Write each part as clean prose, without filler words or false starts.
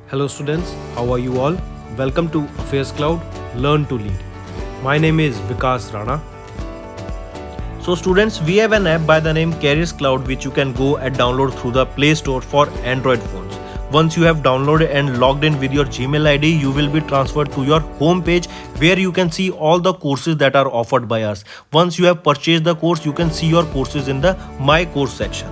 Hello students, how are you all? Welcome to Affairscloud, Learn to Lead. My name is Vikas Rana. So students, we have an app by the name Careers Cloud which you can go and download through the Play Store for Android phones. Once you have downloaded and logged in with your Gmail ID, you will be transferred to your home page where you can see all the courses that are offered by us. Once you have purchased the course, you can see your courses in the My Course section.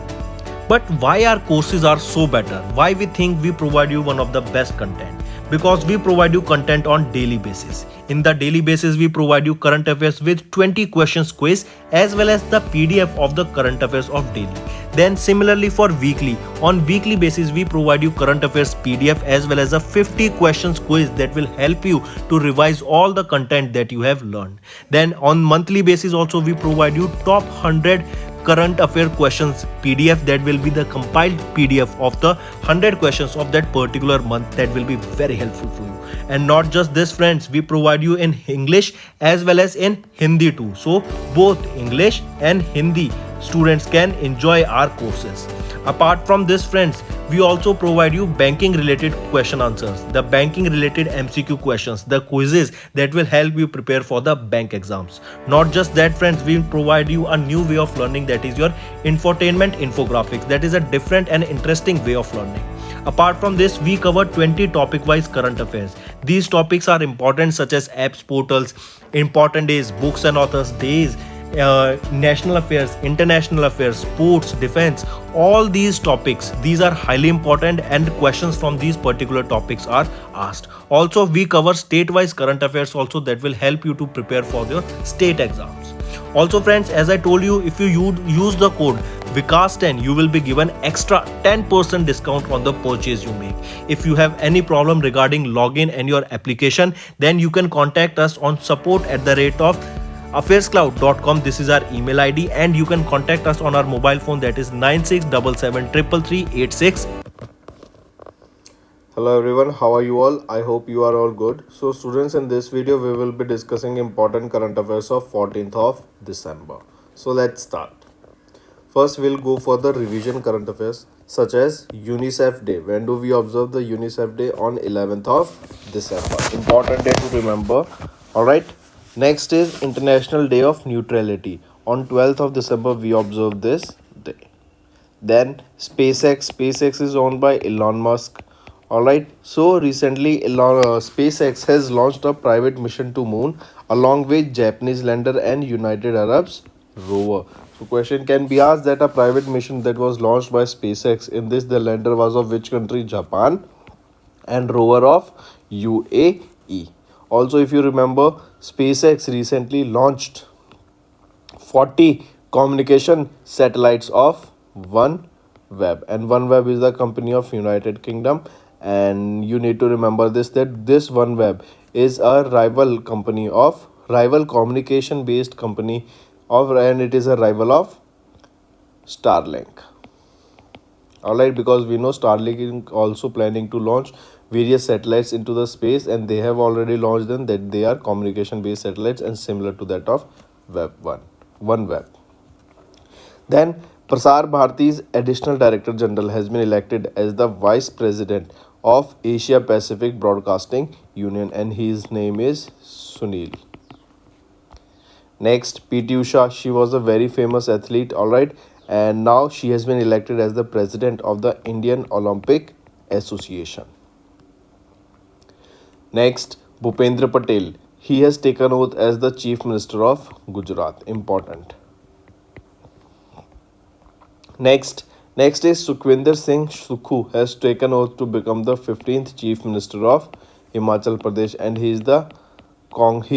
But why our courses are so better? Why we think we provide you one of the best content? Because we provide you content on daily basis. In the daily basis, we provide you current affairs with 20 questions quiz as well as the PDF of the current affairs of daily. Then similarly for weekly, on weekly basis we provide you current affairs PDF as well as a 50 questions quiz that will help you to revise all the content that you have learned. Then on monthly basis also we provide you top 100 current affair questions PDF that will be the compiled PDF of the 100 questions of that particular month that will be very helpful for you. And not just this friends, we provide you in English as well as in Hindi too. So both English and Hindi students can enjoy our courses. Apart from this friends, we also provide you banking related question answers, the banking related MCQ questions, the quizzes that will help you prepare for the bank exams. Not just that friends, we provide you a new way of learning, that is your infotainment infographics. That is a different and interesting way of learning. Apart from this, we cover 20 topic wise current affairs. These topics are important such as apps, portals, important days, books and authors days, national affairs, international affairs, sports, defense, all these topics, these are highly important and questions from these particular topics are asked. Also, we cover state-wise current affairs also that will help you to prepare for your state exams. Also friends, as I told you, if you use the code Vikas10, you will be given extra 10% discount on the purchase you make. If you have any problem regarding login and your application, then you can contact us on support@of affairscloud.com. This is our email ID and you can contact us on our mobile phone, that is 9677333386. Hello everyone, how are you all? I hope you are all good. So students, in this video we will be discussing important current affairs of 14th of December. So let's start. First we'll go for the revision current affairs such as UNICEF Day. When do we observe the UNICEF Day? On 11th of December. Important day to remember. Alright. Next is International Day of Neutrality. On 12th of December we observe this day. Then SpaceX is owned by Elon Musk. Alright, so recently SpaceX has launched a private mission to moon along with Japanese lander and United Arabs rover. So question can be asked that a private mission that was launched by SpaceX, in this the lander was of which country? Japan, and rover of UAE. Also, if you remember, SpaceX recently launched 40 communication satellites of OneWeb, and OneWeb is the company of United Kingdom. And you need to remember this, that this OneWeb is a rival communication based company and it is a rival of Starlink. Alright, because we know Starlink is also planning to launch various satellites into the space, and they have already launched them, that they are communication based satellites and similar to that of OneWeb. Then Prasar Bharati's additional director general has been elected as the vice president of Asia Pacific Broadcasting Union, and his name is Sunil. Next, PT Usha, she was a very famous athlete, alright, and now she has been elected as the president of the Indian Olympic Association. Next, Bhupendra Patel, he has taken oath as the chief minister of Gujarat. Important. Next is Sukhwinder Singh Sukhu has taken oath to become the 15th chief minister of Himachal Pradesh, and he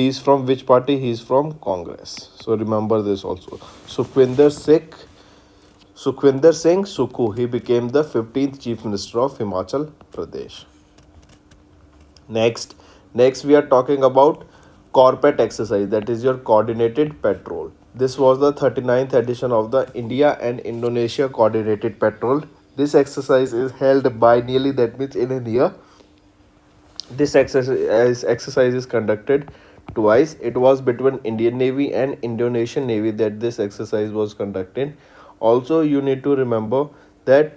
is from which party? He is from Congress. So remember this also. Sukhwinder Singh Sukhu, he became the 15th chief minister of Himachal Pradesh. Next we are talking about corporate exercise, that is your coordinated patrol. This was the 39th edition of the India and Indonesia coordinated patrol. This exercise is held biennially, that means in a year. This exercise is conducted twice. It was between Indian Navy and Indonesian Navy that this exercise was conducted. Also, you need to remember that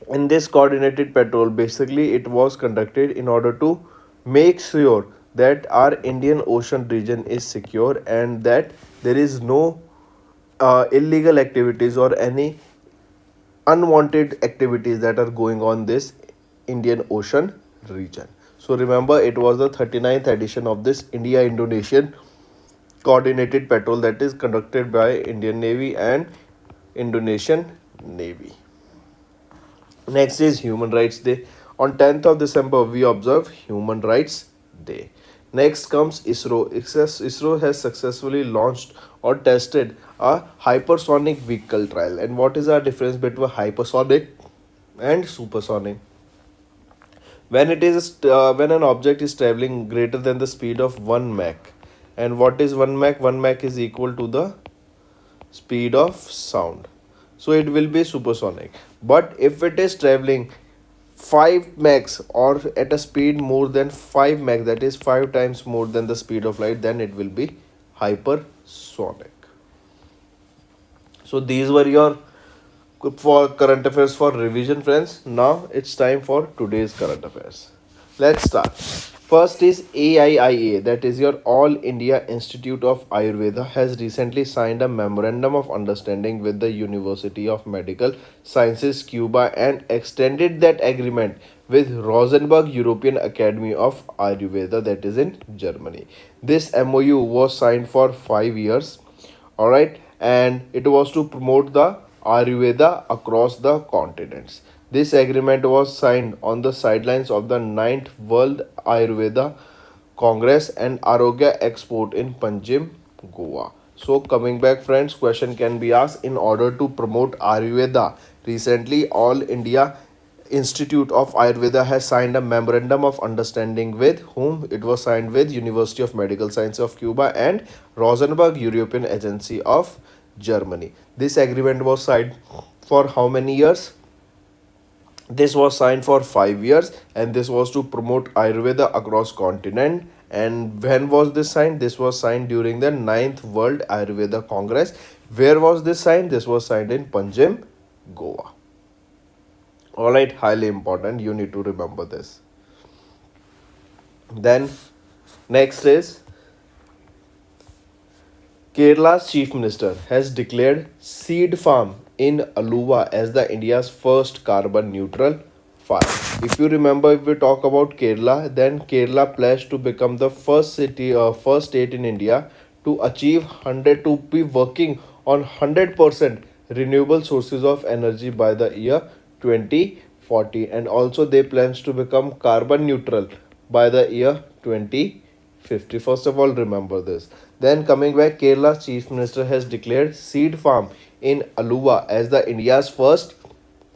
In this coordinated patrol, basically it was conducted in order to make sure that our Indian Ocean region is secure and that there is no illegal activities or any unwanted activities that are going on this Indian Ocean region. So remember, it was the 39th edition of this India Indonesian coordinated patrol that is conducted by Indian Navy and Indonesian Navy. Next is Human Rights Day. On 10th of December, we observe Human Rights Day. Next comes ISRO. ISRO has successfully launched or tested a hypersonic vehicle trial. And what is the difference between hypersonic and supersonic? When an object is traveling greater than the speed of 1 Mach, and what is 1 Mach? 1 Mach is equal to the speed of sound, so it will be supersonic. But if it is traveling 5 Machs or at a speed more than 5 Mach, that is 5 times more than the speed of light, then it will be hypersonic. So these were your for current affairs for revision, friends. Now it's time for today's current affairs. Let's start. First is AIIA, that is your All India Institute of Ayurveda, has recently signed a memorandum of understanding with the University of Medical Sciences, Cuba, and extended that agreement with Rosenberg European Academy of Ayurveda, that is in Germany. This MOU was signed for 5 years, all right, and it was to promote the Ayurveda across the continents. This agreement was signed on the sidelines of the 9th World Ayurveda Congress and Arogya Export in Panjim, Goa. So coming back, friends, question can be asked: in order to promote Ayurveda, recently All India Institute of Ayurveda has signed a memorandum of understanding with whom? It was signed with University of Medical Sciences of Cuba and Rosenberg European Agency of Germany. This agreement was signed for how many years? This was signed for 5 years, and this was to promote Ayurveda across continent. And when was this signed? This was signed during the 9th World Ayurveda Congress. Where was this signed? This was signed in Panjim, Goa. Alright, highly important. You need to remember this. Then, next is Kerala's Chief Minister has declared seed farm in Aluva as the India's first carbon neutral farm. If you remember, if we talk about Kerala, then Kerala pledged to become the first state in India to achieve 100 to be working on 100% renewable sources of energy by the year 2040, and also they plans to become carbon neutral by the year 2050. First of all, remember this. Then coming back, Kerala's Chief Minister has declared seed farm in Aluva as the India's first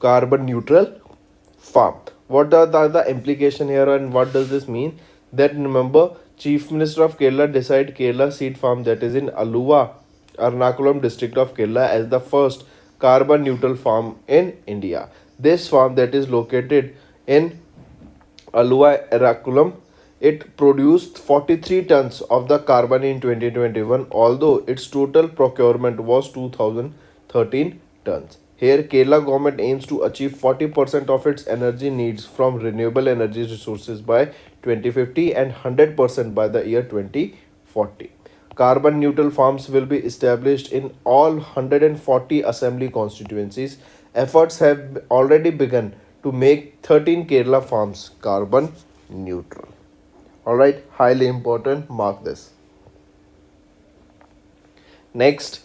carbon neutral farm. What are the implication here and what does this mean? That remember, Chief Minister of Kerala decided Kerala seed farm, that is in Aluva, Ernakulam district of Kerala, as the first carbon neutral farm in India. This farm that is located in Aluva, Ernakulam, it produced 43 tons of the carbon in 2021, although its total procurement was 2013 tons. Here, Kerala government aims to achieve 40% of its energy needs from renewable energy resources by 2050 and 100% by the year 2040. Carbon neutral farms will be established in all 140 assembly constituencies. Efforts have already begun to make 13 Kerala farms carbon neutral. Alright, highly important, mark this. Next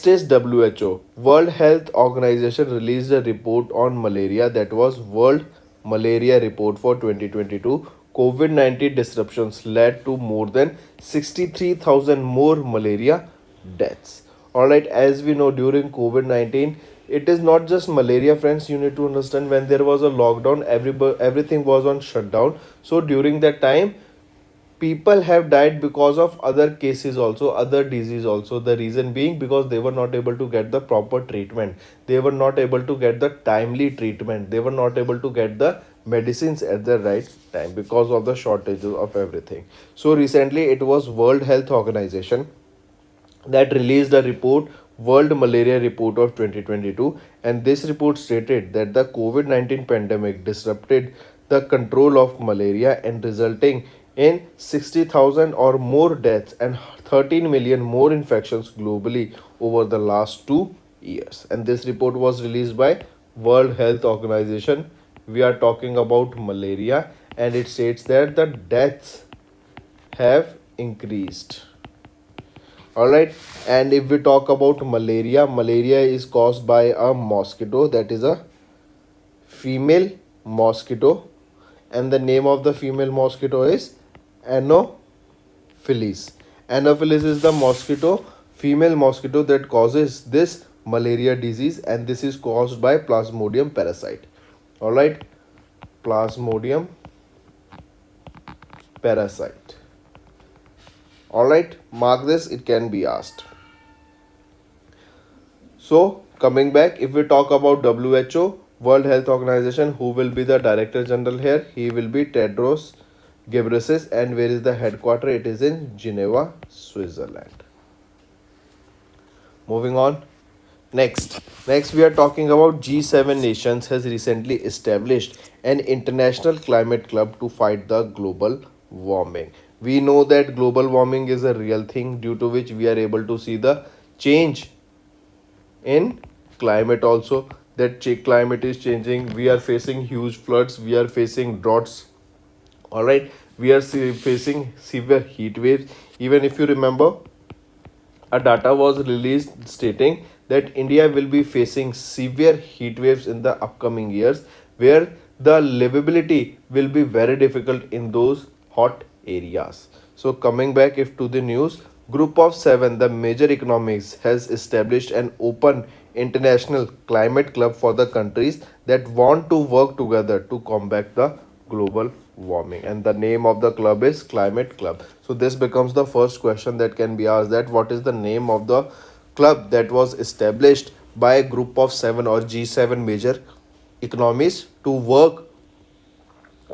is WHO. World Health Organization released a report on malaria, that was World Malaria Report for 2022. COVID-19 disruptions led to more than 63,000 more malaria deaths. Alright, as we know, during COVID-19, it is not just malaria, friends. You need to understand, when there was a lockdown, everything was on shutdown. So during that time, people have died because of other cases also, other disease also. The reason being because they were not able to get the proper treatment, they were not able to get the timely treatment, they were not able to get the medicines at the right time because of the shortages of everything. So recently it was World Health Organization that released a report, World Malaria Report of 2022, and this report stated that the COVID-19 pandemic disrupted the control of malaria and resulting in 60,000 or more deaths and 13 million more infections globally over the last 2 years. And this report was released by World Health Organization. We are talking about malaria, and it states that the deaths have increased. All right, and if we talk about malaria, malaria is caused by a mosquito, that is a female mosquito, and the name of the female mosquito is Anopheles. Anopheles is the mosquito, female mosquito that causes this malaria disease, and this is caused by Plasmodium parasite. All right, Plasmodium parasite. All right, mark this, it can be asked. So, coming back, if we talk about WHO, World Health Organization, who will be the Director General here? He will be Tedros Ghebreyesus, and where is the headquarter? It is in Geneva, Switzerland. Moving on. Next we are talking about G7 nations has recently established an international climate club to fight the global warming. We know that global warming is a real thing, due to which we are able to see the change in climate also, that climate is changing. We are facing huge floods, we are facing droughts. All right, we are facing severe heat waves. Even if you remember, a data was released stating that India will be facing severe heat waves in the upcoming years, where the livability will be very difficult in those hot areas. So coming back if to the news, Group of 7, the major economies, has established an open international climate club for the countries that want to work together to combat the global warming, and the name of the club is Climate Club. So this becomes the first question that can be asked, that what is the name of the club that was established by a group of 7 or G7 major economies to work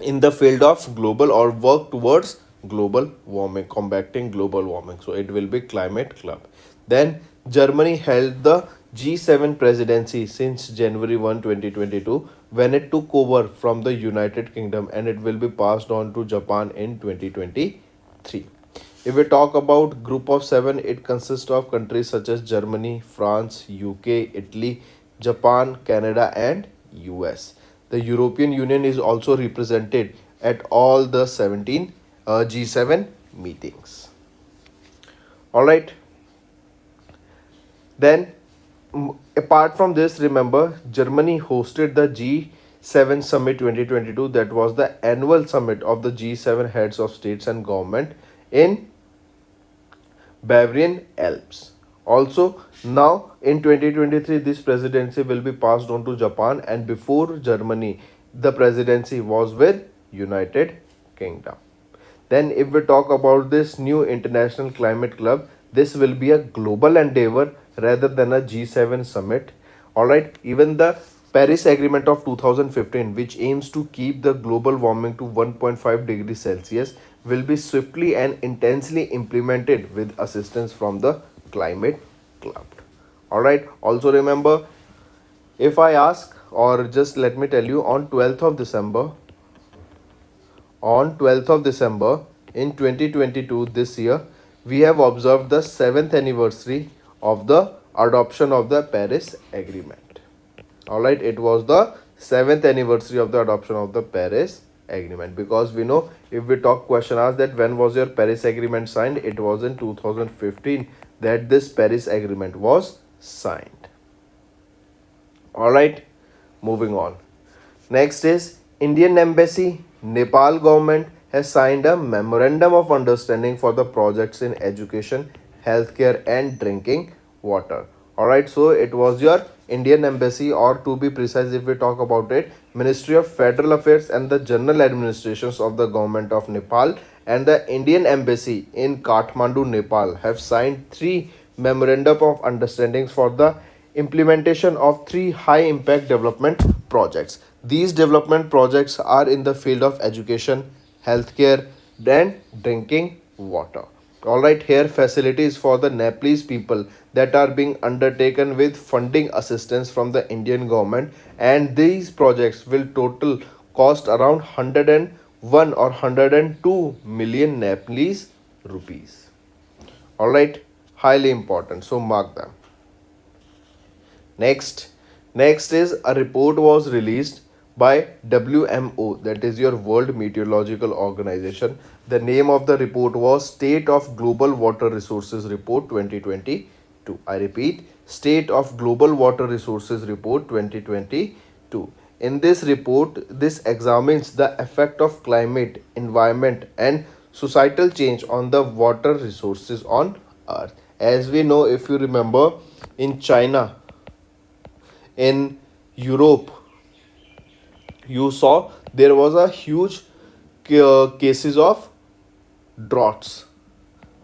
in the field of global or work towards global warming, combating global warming. So it will be Climate Club. Then Germany held the G7 presidency since January 1, 2022, when it took over from the United Kingdom, and it will be passed on to Japan in 2023. If we talk about Group of 7, it consists of countries such as Germany, France, UK, Italy, Japan, Canada, and US. The European Union is also represented at all the 17 G7 meetings. All right. Then, apart from this, remember, Germany hosted the G7 Summit 2022. That was the annual summit of the G7 heads of states and government in Bavarian Alps. Also, now in 2023, this presidency will be passed on to Japan, and before Germany, the presidency was with United Kingdom. Then if we talk about this new international climate club, this will be a global endeavor rather than a G7 summit. All right, even the Paris Agreement of 2015, which aims to keep the global warming to 1.5 degrees Celsius, will be swiftly and intensely implemented with assistance from the Climate Club. All right, also remember, if I ask, or just let me tell you, on 12th of December in 2022, this year, we have observed the 7th anniversary of the adoption of the Paris Agreement. Alright, it was the 7th anniversary of the adoption of the Paris Agreement, because we know, if we talk question asked that when was your Paris Agreement signed, it was in 2015 that this Paris Agreement was signed. Alright, moving on. Next is Indian Embassy, Nepal government has signed a memorandum of understanding for the projects in education, healthcare, and drinking water. Alright, so it was your Indian Embassy, or to be precise, if we talk about it, Ministry of Federal Affairs and the General Administrations of the Government of Nepal, and the Indian Embassy in Kathmandu, Nepal, have signed 3 memorandum of understandings for the implementation of 3 high impact development projects. These development projects are in the field of education, healthcare, and drinking water. Alright, here facilities for the Nepalese people, that are being undertaken with funding assistance from the Indian government, and these projects will total cost around 101 or 102 million Nepalese rupees. Alright, highly important, so mark them. Next, next is a report was released by WMO, that is your World Meteorological Organization. The name of the report was State of Global Water Resources Report 2022. I repeat, State of Global Water Resources Report 2022. In this report, this examines the effect of climate, environment, and societal change on the water resources on Earth. As we know, if you remember, in China, in Europe, you saw there was a huge cases of droughts.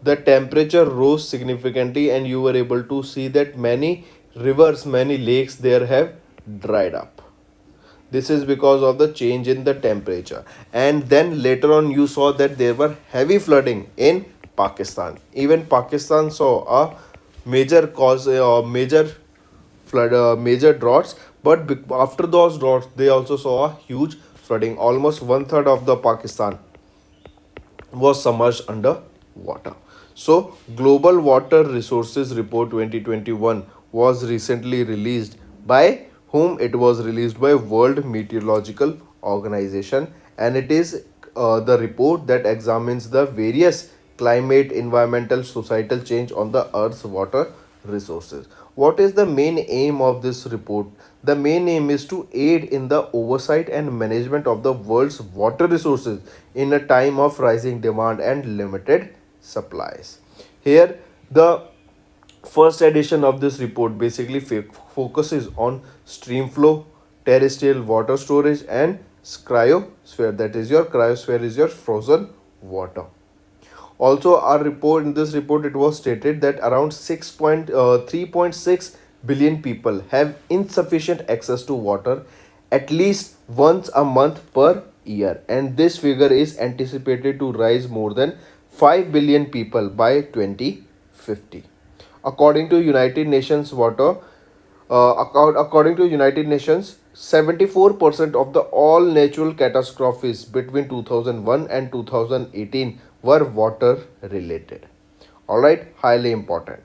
The temperature rose significantly, and you were able to see that many rivers, many lakes there have dried up. This is because of the change in the temperature. And then later on, you saw that there were heavy flooding in Pakistan. Even Pakistan saw a major flood, major droughts. But after those droughts, they also saw a huge flooding. Almost one third of the Pakistan was submerged under water. So, Global Water Resources Report 2021 was recently released by whom? It was released by World Meteorological Organization, and it is the report that examines the various climate, environmental, societal change on the Earth's water resources. What is the main aim of this report? The main aim is to aid in the oversight and management of the world's water resources in a time of rising demand and limited supplies. Here, the first edition of this report basically focuses on stream flow, terrestrial water storage, and cryosphere. That is your cryosphere is your frozen water. Also, our report in this report it was stated that around 3.6 billion people have insufficient access to water at least once a month per year, and this figure is anticipated to rise more than 5 billion people by 2050. According to United Nations Water, according to United Nations, 74% of the all natural catastrophes between 2001 and 2018 were water related. All right, highly important.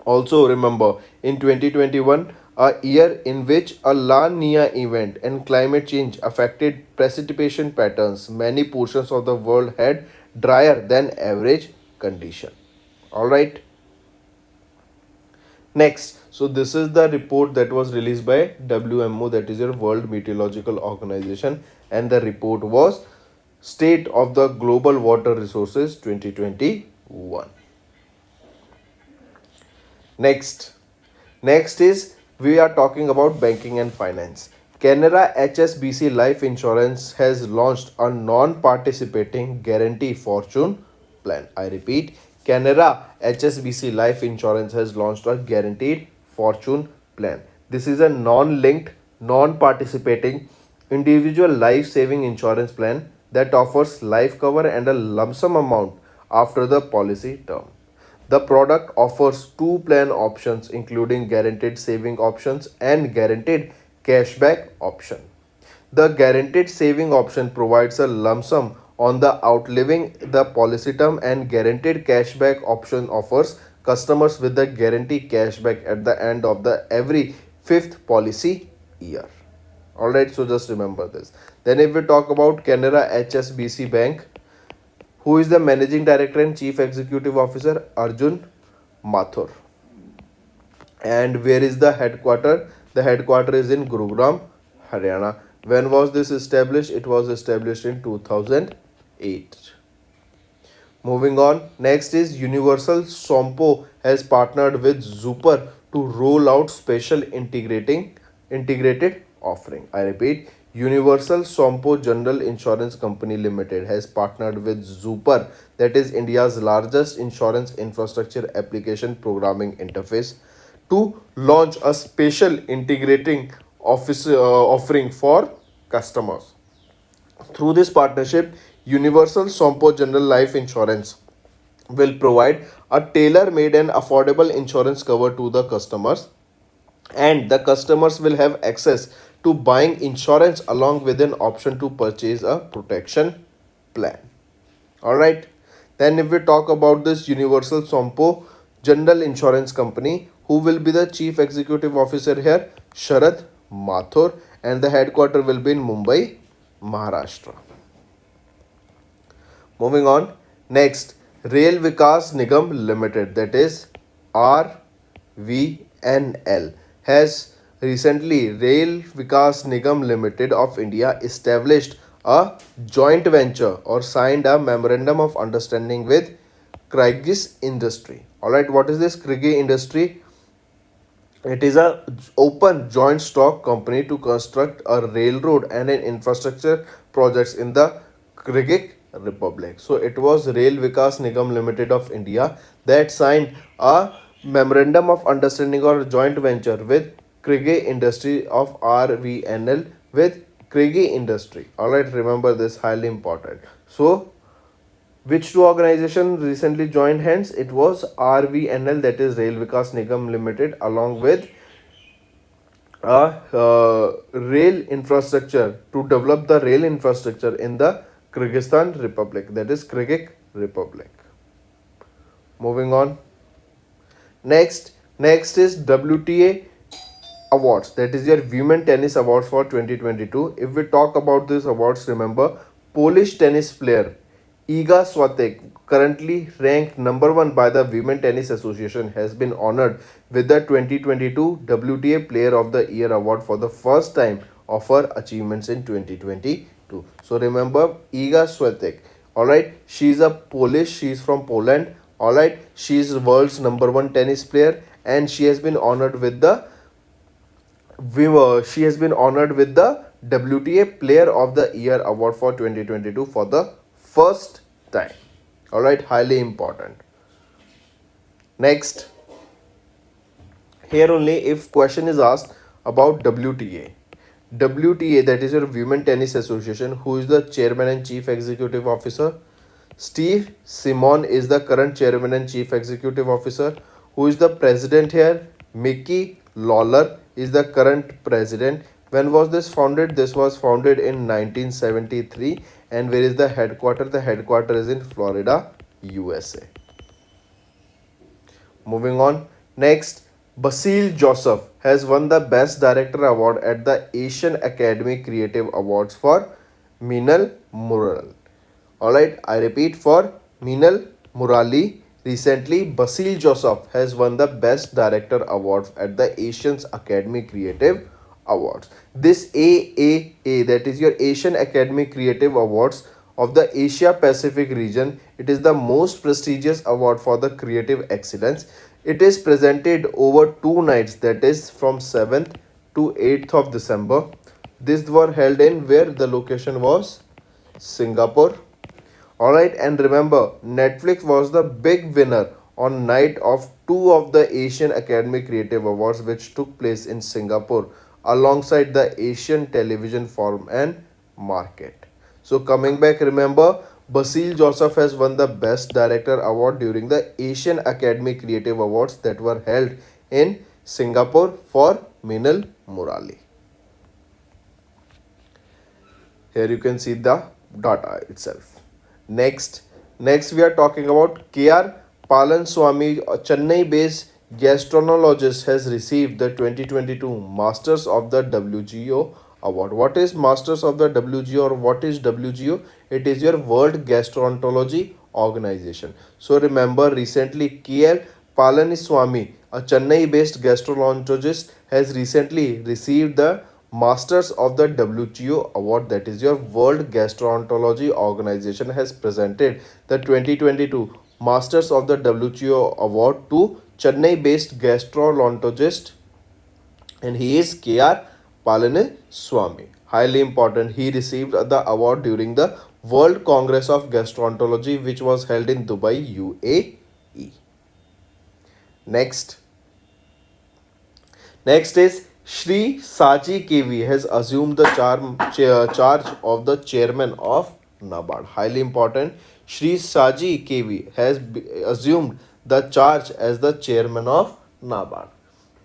Also, remember in 2021, a year in which a La Nina event and climate change affected precipitation patterns, many portions of the world had drier than average condition. All right. Next, so this is the report that was released by WMO, that is your World Meteorological Organization, and the report was State of the Global Water Resources 2021. Next is we are talking about banking and finance. Canara HSBC Life Insurance has launched a non-participating guarantee fortune plan. I repeat, Canara HSBC Life Insurance has launched a guaranteed fortune plan. This is a non-linked, non-participating individual life saving insurance plan that offers life cover and a lump sum amount after the policy term. The product offers two plan options including guaranteed saving options and guaranteed cashback option. The guaranteed saving option provides a lump sum on the outliving the policy term, and guaranteed cashback option offers customers with the guaranteed cashback at the end of the every fifth policy year. Alright, so just remember this. Then if we talk about Canara HSBC Bank, who is the managing director and chief executive officer? Arjun Mathur. And where is the headquarter? The headquarter is in Gurugram, Haryana. When was this established? It was established in 2008. Moving on, next is Universal Sompo has partnered with Zuper to roll out special integrated offering. I repeat, Universal Sompo General Insurance Company Limited has partnered with Zuper, that is India's largest insurance infrastructure application programming interface, to launch a special integrating offering for customers. Through this partnership, Universal Sompo General Life Insurance will provide a tailor-made and affordable insurance cover to the customers, and the customers will have access to buying insurance along with an option to purchase a protection plan. All right. Then if we talk about this Universal Sompo General Insurance Company, who will be the chief executive officer here? Sharad Mathur, and the headquarter will be in Mumbai, Maharashtra. Moving on. Next, Rail Vikas Nigam Limited, that is RVNL, has recently Rail Vikas Nigam Limited of India established a joint venture or signed a memorandum of understanding with Krigis Industry. Alright, what is this Krigis Industry? It is a open joint stock company to construct a railroad and an infrastructure projects in the Kyrgyz Republic. So it was Rail Vikas Nigam Limited of India that signed a memorandum of understanding or joint venture with Kyrgyz Industry of RVNL with Kyrgyz Industry. Alright, remember this, highly important. So which two organizations recently joined hands? It was RVNL, that is Rail Vikas Nigam Limited, along with rail infrastructure to develop the rail infrastructure in the Kyrgyzstan Republic, that is Kyrgyz Republic. Moving on. Next is WTA Awards, that is your Women Tennis Awards for 2022. If we talk about these awards, remember Polish tennis player Iga Swiatek, currently ranked number 1 by the Women Tennis Association, has been honored with the 2022 WTA Player of the Year award for the first time of her achievements in 2022. So remember Iga Swiatek. Alright, she is a Polish, she is from Poland. Alright, she is world's number 1 tennis player, and she has been honored with the WTA Player of the Year award for 2022 for the first time. Alright, highly important. Next, here only if question is asked about WTA, that is your Women Tennis Association, who is the chairman and chief executive officer? Steve Simon is the current chairman and chief executive officer. Who is the president here? Mickey Lawler is the current president. When was this founded? This was founded in 1973. And where is the headquarter? The headquarter is in Florida, USA. Moving on. Next, Basil Joseph has won the Best Director Award at the Asian Academy Creative Awards for Minal Mural. Alright, I repeat, for Minal Murali. Recently, Basil Joseph has won the Best Director Award at the Asian Academy Creative Awards. This AAA, that is your Asian Academy Creative Awards of the Asia Pacific region, it is the most prestigious award for the creative excellence. It is presented over 2 nights, that is from 7th to 8th of December. These were held in where the location was Singapore. Alright, and remember, Netflix was the big winner on night of 2 of the Asian Academy Creative Awards, which took place in Singapore alongside the Asian Television Forum and Market. So coming back, remember, Basil Joseph has won the Best Director Award during the Asian Academy Creative Awards that were held in Singapore for Minal Murali. Here you can see the data itself. Next we are talking about KR Palanswamy, a Chennai-based gastroenterologist, has received the 2022 Masters of the WGO Award. What is Masters of the WGO, or what is WGO? It is your World Gastroenterology Organization. So remember, recently KR Palaniswamy, a Chennai-based gastroenterologist, has recently received the Masters of the WTO Award, that is your World Gastroenterology Organization has presented the 2022 Masters of the WTO Award to Chennai-based gastroenterologist, and he is KR Palaniswamy. Highly important. He received the award during the World Congress of Gastroenterology, which was held in Dubai, UAE. Next is Shri Saji KV has assumed the charge of the chairman of NABARD. Highly important. Shri Saji KV has assumed the charge as the chairman of NABARD.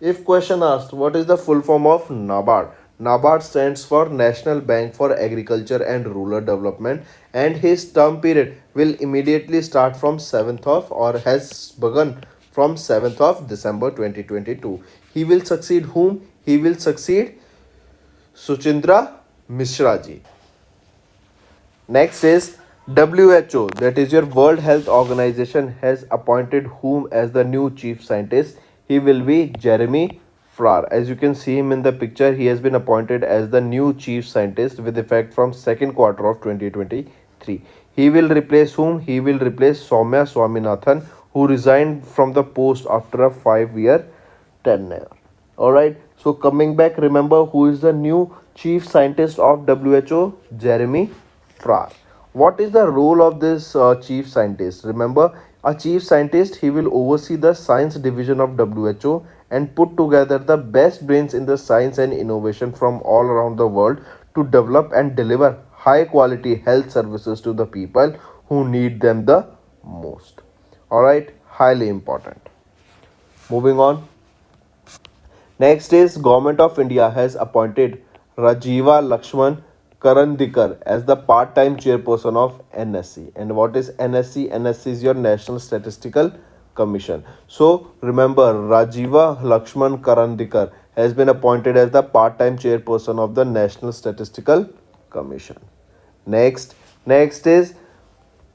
If question asked, what is the full form of NABARD? NABARD stands for National Bank for Agriculture and Rural Development, and his term period will immediately start from 7th of or has begun from 7th of December 2022. He will succeed whom? He will succeed Suchindra Mishra ji. Next is WHO, that is your World Health Organization, has appointed whom as the new chief scientist. He will be Jeremy Farrar. As you can see him in the picture, he has been appointed as the new chief scientist with effect from second quarter of 2023. He will replace whom? He will replace Soumya Swaminathan, who resigned from the post after a 5-year tenure. Alright, so coming back, remember who is the new chief scientist of WHO? Jeremy Farrar. What is the role of this chief scientist? Remember, a chief scientist, he will oversee the science division of WHO and put together the best brains in the science and innovation from all around the world to develop and deliver high quality health services to the people who need them the most. Alright, highly important. Moving on. Next is Government of India has appointed Rajiva Lakshman Karandikar as the part-time chairperson of NSC. And what is NSC? NSC is your National Statistical Commission. So remember, Rajiva Lakshman Karandikar has been appointed as the part-time chairperson of the National Statistical Commission. Next is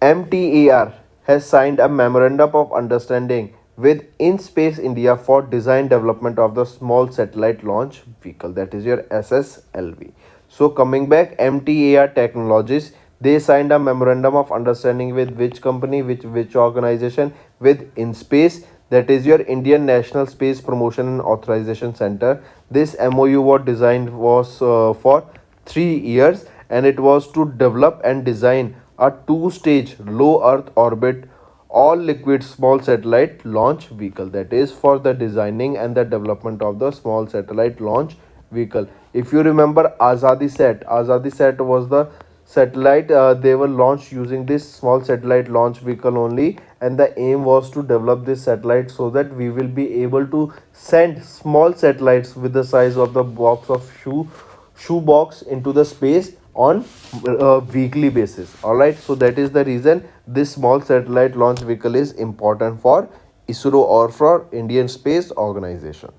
MTAR has signed a memorandum of understanding with InSpace India for design development of the small satellite launch vehicle, that is your SSLV. So coming back, MTAR Technologies, they signed a memorandum of understanding with which company, which organization? With InSpace, that is your Indian National Space Promotion and Authorization Center. This MOU was for 3 years, and it was to develop and design a 2-stage low Earth orbit all liquid small satellite launch vehicle, that is for the designing and the development of the small satellite launch vehicle. If you remember Azadi Sat was the satellite, they were launched using this small satellite launch vehicle only, and the aim was to develop this satellite so that we will be able to send small satellites with the size of the box of shoe box into the space on a weekly basis. All right, so that is the reason this small satellite launch vehicle is important for ISRO or for Indian Space Organization.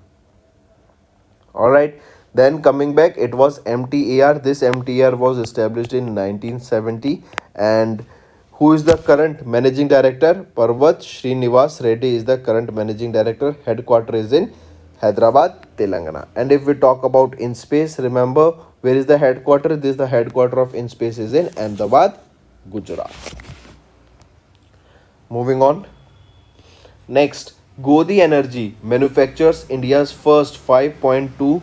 All right, then coming back, it was MTAR. This MTAR was established in 1970, and who is the current managing director? Parvat Srinivas Reddy is the current managing director. Headquarter is in Hyderabad, Telangana. And if we talk about InSpace, remember where is the headquarter? This is the headquarter of InSpace is in Ahmedabad, Gujarat. Moving on. Next, Godi Energy manufactures India's first 5.2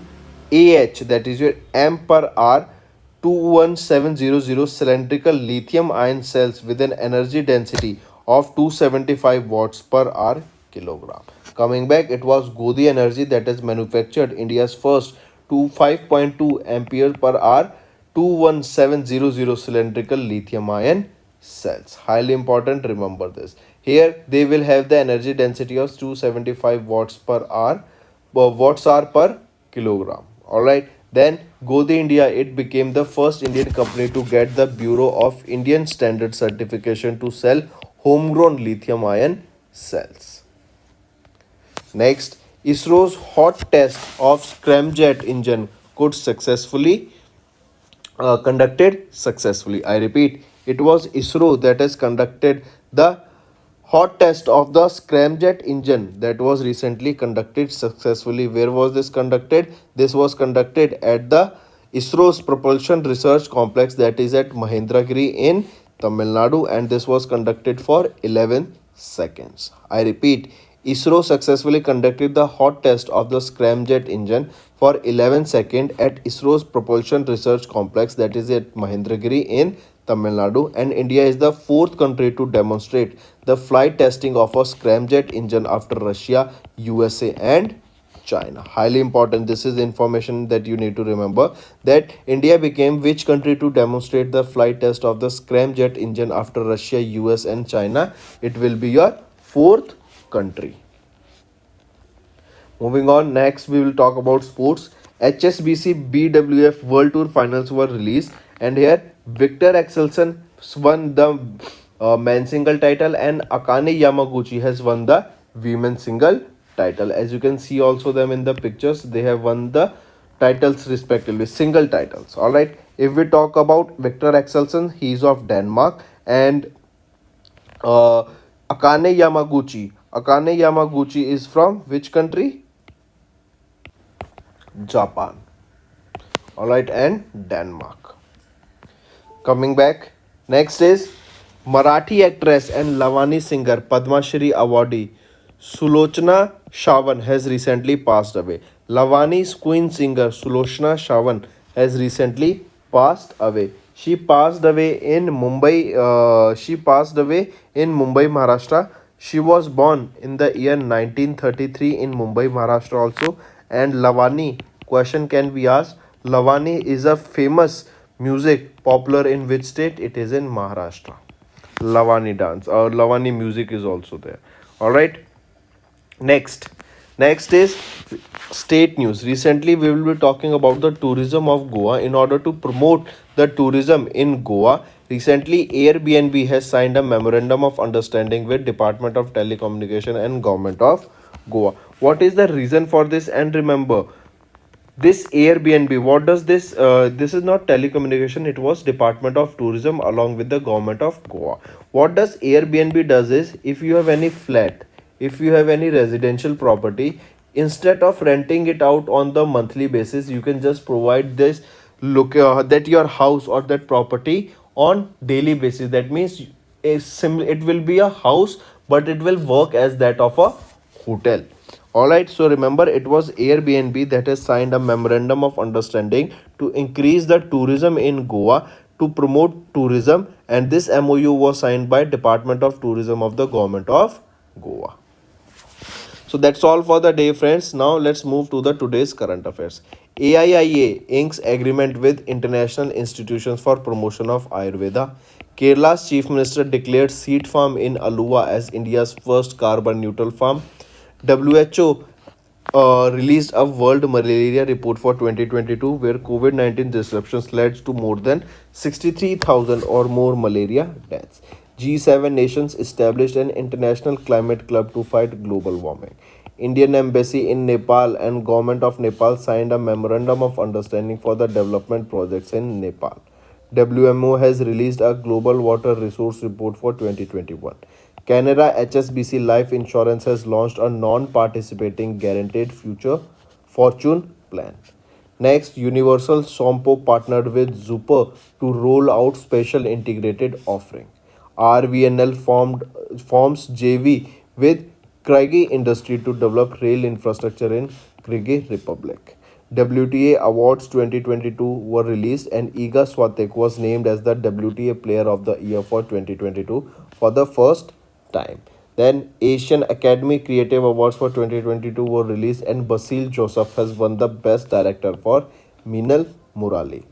AH, that is your amp per hour 21700 cylindrical lithium ion cells with an energy density of 275 watts per hour kilogram. Coming back, it was Godi Energy that has manufactured India's first 5.2 ampere per hour 21700 cylindrical lithium ion cells. Highly important, remember this. Here they will have the energy density of 275 watts per hour, watts hour per kilogram. Alright, then Godi India, it became the first Indian company to get the Bureau of Indian Standard certification to sell homegrown lithium ion cells. Next, ISRO's hot test of scramjet engine could successfully conducted successfully. I repeat, it was ISRO that has conducted the hot test of the scramjet engine that was recently conducted successfully. Where was this conducted? This was conducted at the ISRO's Propulsion Research Complex, that is at Mahendragiri in Tamil Nadu, and this was conducted for 11 seconds. I repeat, ISRO successfully conducted the hot test of the scramjet engine for 11 seconds at ISRO's Propulsion Research Complex, that is at Mahendragiri in Tamil Nadu, and India is the 4th country to demonstrate the flight testing of a scramjet engine after Russia, USA and China. Highly important. This is information that you need to remember. That India became which country to demonstrate the flight test of the scramjet engine after Russia, US, and China? It will be your fourth country. Moving on, next we will talk about sports. HSBC BWF World Tour finals were released, and here Victor Axelsen won the men's single title, and Akane Yamaguchi has won the women's single title. As you can see, also them in the pictures, they have won the titles respectively, single titles. All right. If we talk about Victor Axelsen, he is of Denmark, and uh, Akane Yamaguchi. Akane Yamaguchi is from which country? Japan. Alright, and Denmark. Coming back, next is Marathi actress and Lavani singer Padma Shri awardee Sulochana Shavan has recently passed away. Lavani's queen singer Sulochana Shavan has recently passed away. She passed away in Mumbai. Maharashtra. She was born in the year 1933 in Mumbai, Maharashtra also. And Lavani, question can be asked. Lavani is a famous music popular in which state? It is in Maharashtra. Lavani dance or Lavani music is also there. All right. Next. Next is state news. Recently, we will be talking about the tourism of Goa. In order to promote the tourism in Goa, recently Airbnb has signed a memorandum of understanding with Department of Telecommunication and Government of Goa. What is the reason for this? And remember, this Airbnb, what does this? This is not telecommunication. It was Department of Tourism along with the Government of Goa. What does Airbnb does is, if you have any flat, if you have any residential property, instead of renting it out on the monthly basis, you can just provide this look that your house or that property on daily basis. That means it will be a house, but it will work as that of a hotel. Alright, so remember, it was Airbnb that has signed a memorandum of understanding to increase the tourism in Goa, to promote tourism, and this MOU was signed by Department of Tourism of the Government of Goa. So that's all for the day, friends. Now let's move to the today's current affairs. AIIA inks agreement with international institutions for promotion of Ayurveda. Kerala's chief minister declared seed farm in Aluva as India's first carbon neutral farm. WHO released a World Malaria Report for 2022, where COVID-19 disruptions led to more than 63,000 or more malaria deaths. G7 nations established an international climate club to fight global warming. Indian embassy in Nepal and government of Nepal signed a memorandum of understanding for the development projects in Nepal. WMO has released a global water resource report for 2021. Canada HSBC Life Insurance has launched a non-participating guaranteed future fortune plan. Next, Universal Sompo partnered with Zuper to roll out special integrated offering. RVNL forms JV with Kyrgyz Industry to develop rail infrastructure in Kyrgyz Republic. WTA Awards 2022 were released, and Iga Swiatek was named as the WTA Player of the Year for 2022 for the first time. Then Asian Academy Creative Awards for 2022 were released, and Basil Joseph has won the Best Director for Minal Murali.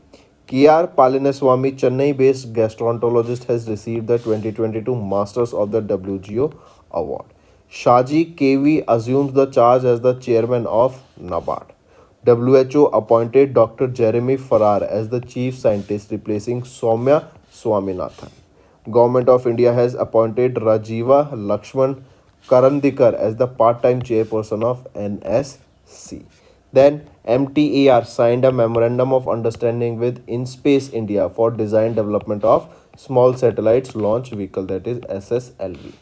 K.R. Palaniswamy, Chennai-based gastroenterologist, has received the 2022 Masters of the WGO Award. Shaji KV assumes the charge as the chairman of NABARD. WHO appointed Dr. Jeremy Farrar as the chief scientist, replacing Soumya Swaminathan. Government of India has appointed Rajiva Lakshman Karandikar as the part-time chairperson of NSC. Then MTAR signed a memorandum of understanding with InSpace India for design development of small satellites launch vehicle, that is SSLV.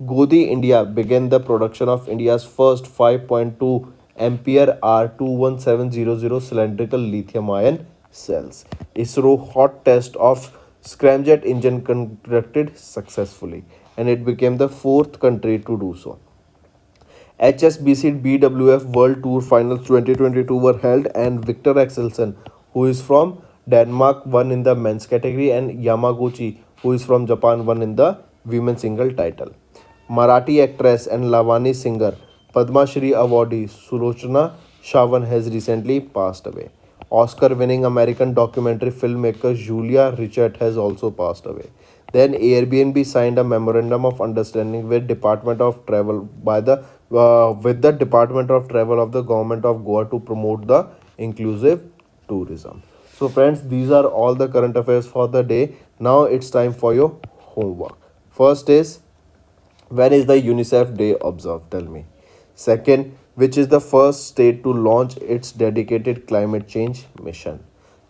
Godi India began the production of India's first 5.2 ampere R21700 cylindrical lithium ion cells. ISRO hot test of scramjet engine conducted successfully, and it became the fourth country to do so. HSBC BWF World Tour Finals 2022 were held, and Victor Axelsen, who is from Denmark, won in the men's category, and Yamaguchi, who is from Japan, won in the women's single title. Marathi actress and Lavani singer Padma Shri awardee Sulochana Shavan has recently passed away. Oscar-winning American documentary filmmaker Julia Richard has also passed away. Then Airbnb signed a memorandum of understanding with Department of Travel by the with the Department of Travel of the Government of Goa to promote the inclusive tourism. So friends, these are all the current affairs for the day. Now it's time for your homework. First is, when is the UNICEF Day observed? Tell me. Second, which is the first state to launch its dedicated climate change mission?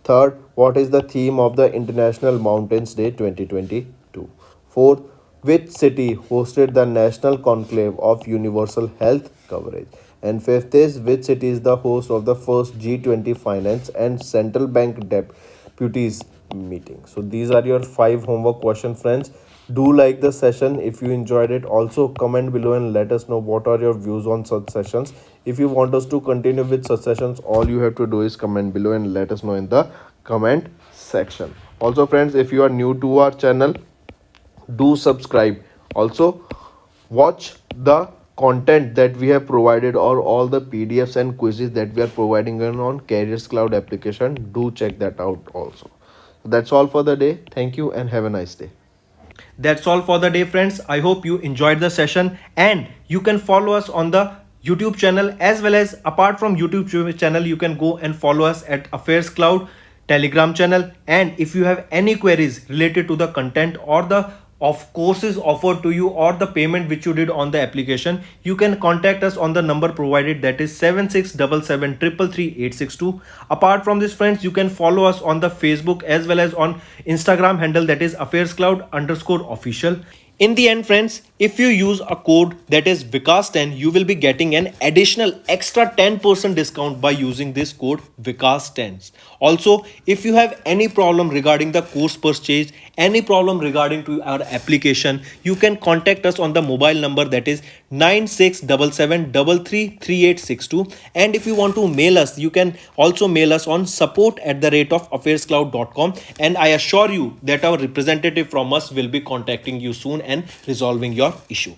Third, what is the theme of the International Mountains Day 2022? Fourth, which city hosted the National Conclave of Universal Health Coverage? And fifth is, which city is the host of the first G20 Finance and Central Bank Deputies meeting? So these are your 5 homework question, friends. Do like the session if you enjoyed it. Also comment below and let us know what are your views on such sessions. If you want us to continue with such sessions, all you have to do is comment below and let us know in the comment section. Also friends, if you are new to our channel, do subscribe. Also watch the content that we have provided, or all the PDFs and quizzes that we are providing on Careers Cloud application. Do check that out also. That's all for the day. Thank you and have a nice day. That's all for the day, friends. I hope you enjoyed the session, and you can follow us on the YouTube channel, as well as apart from YouTube channel, you can go and follow us at Affairs Cloud Telegram channel. And if you have any queries related to the content or the of courses offered to you, or the payment which you did on the application, you can contact us on the number provided, that is 7677333862. Apart from this, friends, you can follow us on the Facebook as well as on Instagram handle, that is affairscloud_official. In the end, friends, if you use a code that is Vikas10, you will be getting an additional extra 10% discount by using this code Vikas10. Also, if you have any problem regarding the course purchase, any problem regarding to our application, you can contact us on the mobile number, that is 9677333862. And if you want to mail us, you can also mail us on support@affairscloud.com, and I assure you that our representative from us will be contacting you soon and resolving your issue.